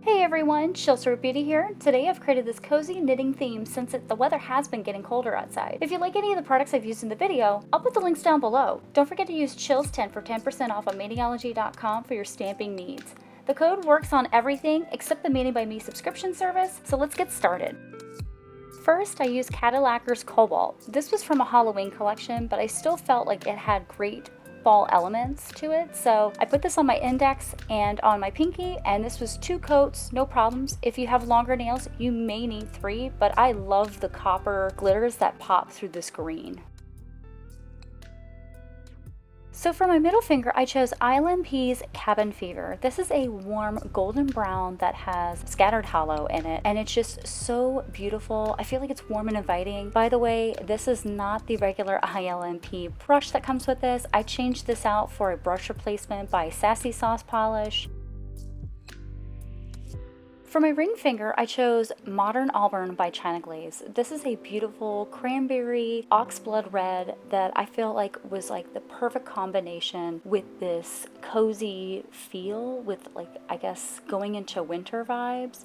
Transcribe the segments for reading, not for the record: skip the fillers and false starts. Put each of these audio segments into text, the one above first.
Hey everyone, Beauty here. Today I've created this cozy knitting theme since the weather has been getting colder outside. If you like any of the products I've used in the video, I'll put the links down below. Don't forget to use Chills10 for 10% off on Maniology.com for your stamping needs. The code works on everything except the Mani by Me subscription service, so let's get started. First, I used Cadillacquer's Cobalt. This was from a Halloween collection, but I still felt like it had great fall elements to it, so I put this on my index and on my pinky, and this was 2 coats, no problems. If you have longer nails, you may need 3, but I love the copper glitters that pop through this green. So for my middle finger, I chose I.L.N.P's Cabin Fever. This is a warm golden brown that has scattered hollow in it, and it's just so beautiful. I feel like it's warm and inviting. By the way, this is not the regular I.L.N.P brush that comes with this. I changed this out for a brush replacement by Sassy Sauce Polish. For my ring finger, I chose Modern Auburn by Glaze. This is a beautiful cranberry oxblood red that I feel like was like the perfect combination with this cozy feel with, like, I guess going into winter vibes.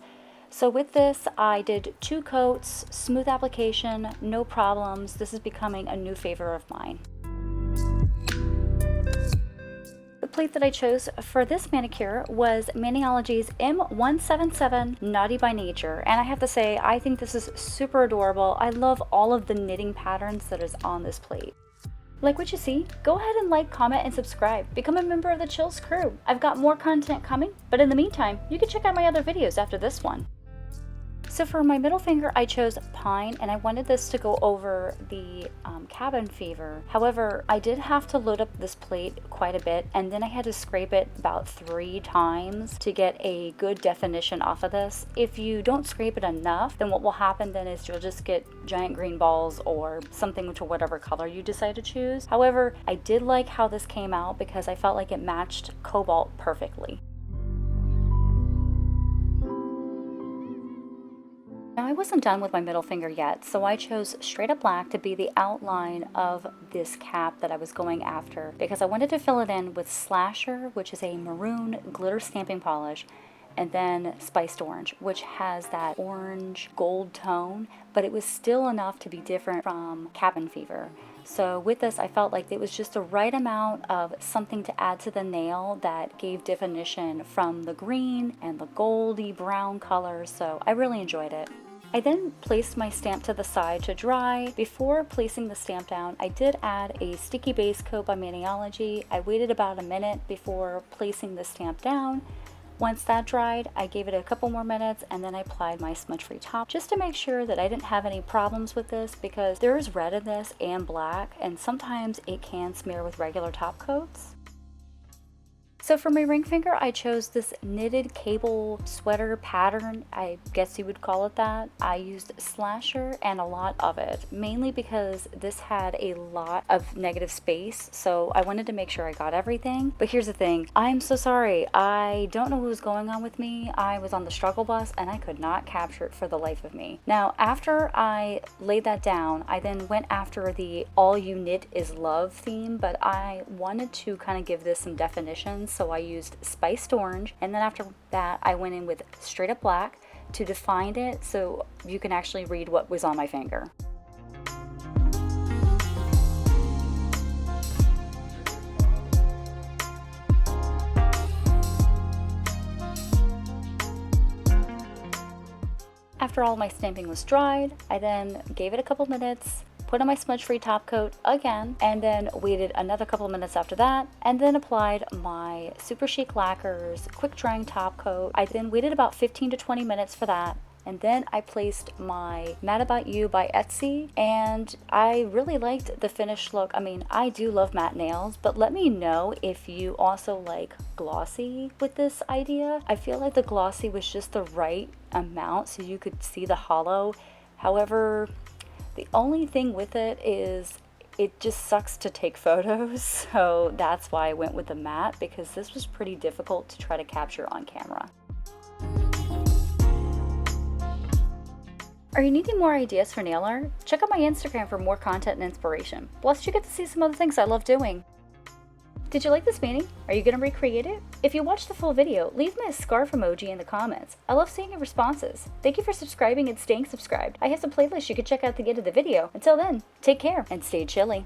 So with this, I did 2 coats, smooth application, no problems. This is becoming a new favorite of mine. The plate that I chose for this manicure was Maniology's M177 Knotty by Nature, and I have to say, I think this is super adorable. I love all of the knitting patterns that is on this plate. Like what you see? Go ahead and like, comment, and subscribe. Become a member of the Chills crew. I've got more content coming, but in the meantime, you can check out my other videos after this one. So for my middle finger, I chose Pine, and I wanted this to go over the Cabin Fever. However, I did have to load up this plate quite a bit, and then I had to scrape it about 3 times to get a good definition off of this. If you don't scrape it enough, then what will happen then is you'll just get giant green balls or something to whatever color you decide to choose. However, I did like how this came out because I felt like it matched Cobalt perfectly. Now, I wasn't done with my middle finger yet, so I chose Straight Up Black to be the outline of this cap that I was going after because I wanted to fill it in with Slasher, which is a maroon glitter stamping polish, and then Spiced Orange, which has that orange gold tone, but it was still enough to be different from Cabin Fever. So with this, I felt like it was just the right amount of something to add to the nail that gave definition from the green and the goldy brown colors, so I really enjoyed it. I then placed my stamp to the side to dry. Before placing the stamp down, I did add a sticky base coat by Maniology. I waited about a minute before placing the stamp down. Once that dried, I gave it a couple more minutes, and then I applied my smudge-free top just to make sure that I didn't have any problems with this because there is red in this and black, and sometimes it can smear with regular top coats. So for my ring finger, I chose this knitted cable sweater pattern. I guess you would call it that. I used Slasher and a lot of it, mainly because this had a lot of negative space, so I wanted to make sure I got everything. But here's the thing, I'm so sorry. I don't know what was going on with me. I was on the struggle bus and I could not capture it for the life of me. Now, after I laid that down, I then went after the All You Knit Is Love theme, but I wanted to kind of give this some definition. So I used Spiced Orange, and then after that I went in with Straight Up Black to define it so you can actually read what was on my finger. After all my stamping was dried, I then gave it a couple minutes, put on my smudge-free top coat again, and then waited another couple minutes after that, and then applied my Super Chic Lacquer's quick drying top coat. I then waited about 15 to 20 minutes for that, and then I placed my Mad About You by Etsy, and I really liked the finished look. I mean, I do love matte nails, but let me know if you also like glossy with this idea. I feel like the glossy was just the right amount so you could see the hollow. However, the only thing with it is it just sucks to take photos, so that's why I went with the matte, because this was pretty difficult to try to capture on camera. Are you needing more ideas for nail art? Check out my Instagram for more content and inspiration. Plus, you get to see some other things I love doing. Did you like this painting? Are you going to recreate it? If you watched the full video, leave me a scarf emoji in the comments. I love seeing your responses. Thank you for subscribing and staying subscribed. I have some playlists you can check out at the end of the video. Until then, take care and stay chilly.